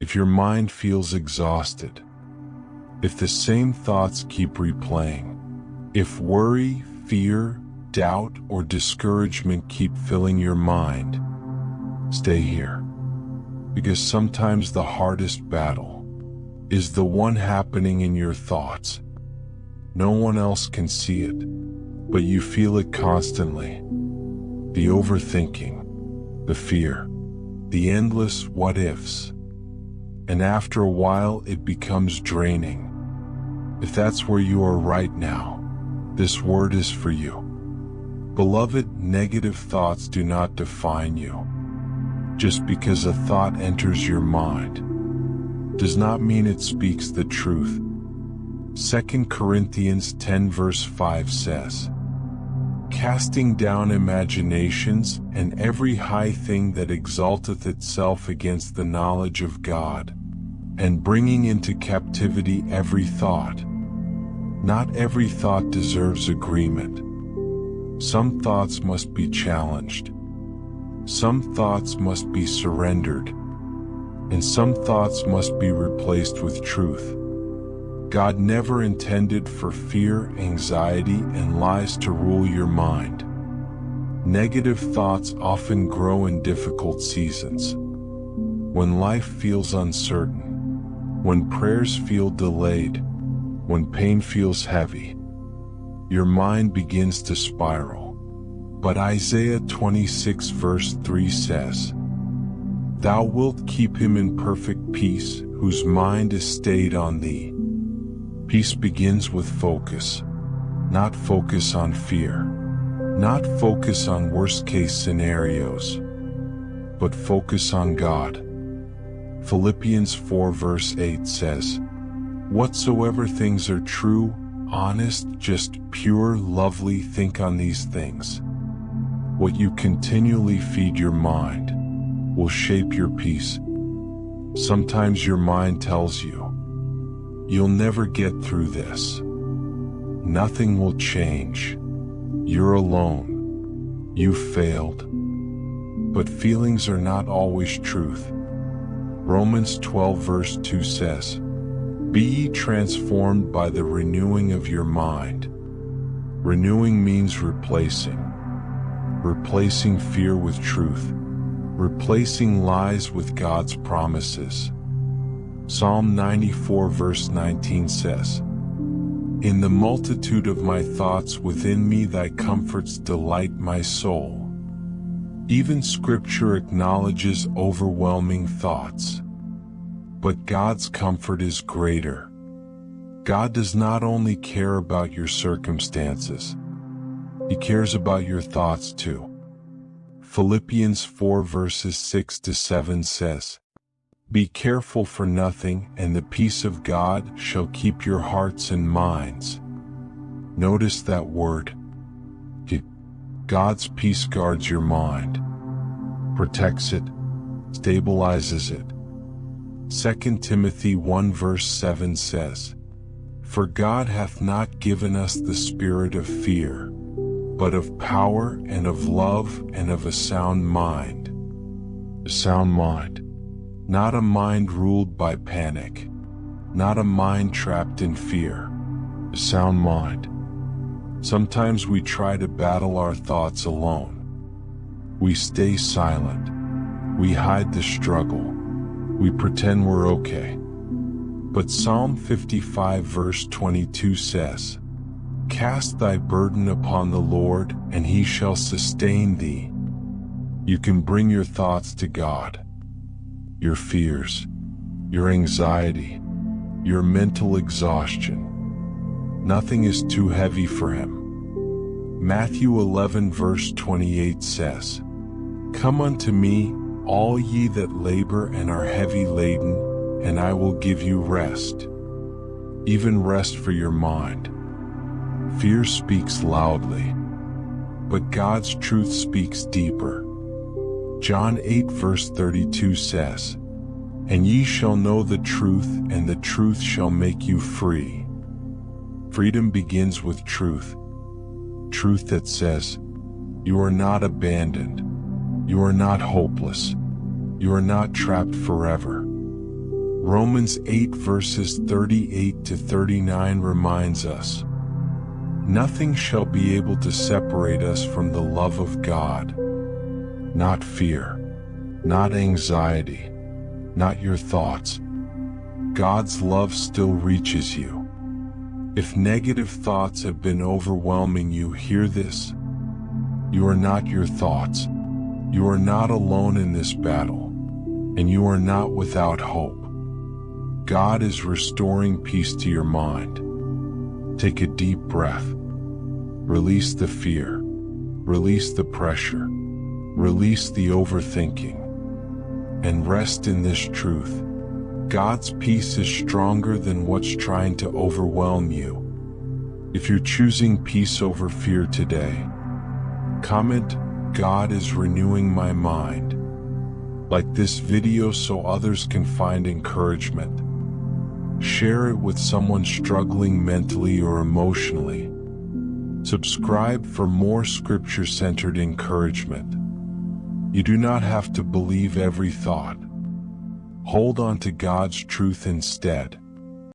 if your mind feels exhausted, if the same thoughts keep replaying, if worry, fear, doubt, or discouragement keep filling your mind, stay here. Because sometimes the hardest battle is the one happening in your thoughts. No one else can see it, but you feel it constantly. The overthinking, the fear, the endless what-ifs. And after a while it becomes draining. If that's where you are right now, this word is for you. Beloved, negative thoughts do not define you. Just because a thought enters your mind does not mean it speaks the truth. 2 Corinthians 10 verse 5 says, "Casting down imaginations and every high thing that exalteth itself against the knowledge of God, and bringing into captivity every thought." Not every thought deserves agreement. Some thoughts must be challenged. Some thoughts must be surrendered. And some thoughts must be replaced with truth. God never intended for fear, anxiety, and lies to rule your mind. Negative thoughts often grow in difficult seasons. When life feels uncertain, when prayers feel delayed, when pain feels heavy, your mind begins to spiral. But Isaiah 26 verse 3 says, "Thou wilt keep him in perfect peace, whose mind is stayed on thee." Peace begins with focus, not focus on fear, not focus on worst-case scenarios, but focus on God. Philippians 4 verse 8 says, "Whatsoever things are true, honest, just, pure, lovely, think on these things." What you continually feed your mind will shape your peace. Sometimes your mind tells you, "You'll never get through this. Nothing will change. You're alone. You failed." But feelings are not always truth. Romans 12 verse 2 says, "Be ye transformed by the renewing of your mind." Renewing means replacing fear with truth, replacing lies with God's promises. Psalm 94 verse 19 says, "In the multitude of my thoughts within me thy comforts delight my soul." Even Scripture acknowledges overwhelming thoughts. But God's comfort is greater. God does not only care about your circumstances, He cares about your thoughts too. Philippians 4 verses 6 to 7 says, "Be careful for nothing, and the peace of God shall keep your hearts and minds." Notice that word. God's peace guards your mind, protects it, stabilizes it. 2 Timothy 1 verse 7 says, "For God hath not given us the spirit of fear, but of power and of love and of a sound mind." A sound mind. Not a mind ruled by panic. Not a mind trapped in fear. A sound mind. Sometimes we try to battle our thoughts alone. We stay silent. We hide the struggle. We pretend we're okay. But Psalm 55 verse 22 says, "Cast thy burden upon the Lord, and he shall sustain thee." You can bring your thoughts to God. Your fears, your anxiety, your mental exhaustion. Nothing is too heavy for him. Matthew 11 verse 28 says, "Come unto me, all ye that labor and are heavy laden, and I will give you rest." Even rest for your mind. Fear speaks loudly, but God's truth speaks deeper. John 8 verse 32 says, "And ye shall know the truth, and the truth shall make you free." Freedom begins with truth. Truth that says, you are not abandoned. You are not hopeless. You are not trapped forever. Romans 8 verses 38 to 39 reminds us, "Nothing shall be able to separate us from the love of God." Not fear, not anxiety, not your thoughts. God's love still reaches you. If negative thoughts have been overwhelming you, hear this. You are not your thoughts. You are not alone in this battle, and you are not without hope. God is restoring peace to your mind. Take a deep breath. Release the fear. Release the pressure. Release the overthinking. And rest in this truth. God's peace is stronger than what's trying to overwhelm you. If you're choosing peace over fear today, comment, "God is renewing my mind." Like this video so others can find encouragement. Share it with someone struggling mentally or emotionally. Subscribe for more scripture-centered encouragement. You do not have to believe every thought. Hold on to God's truth instead.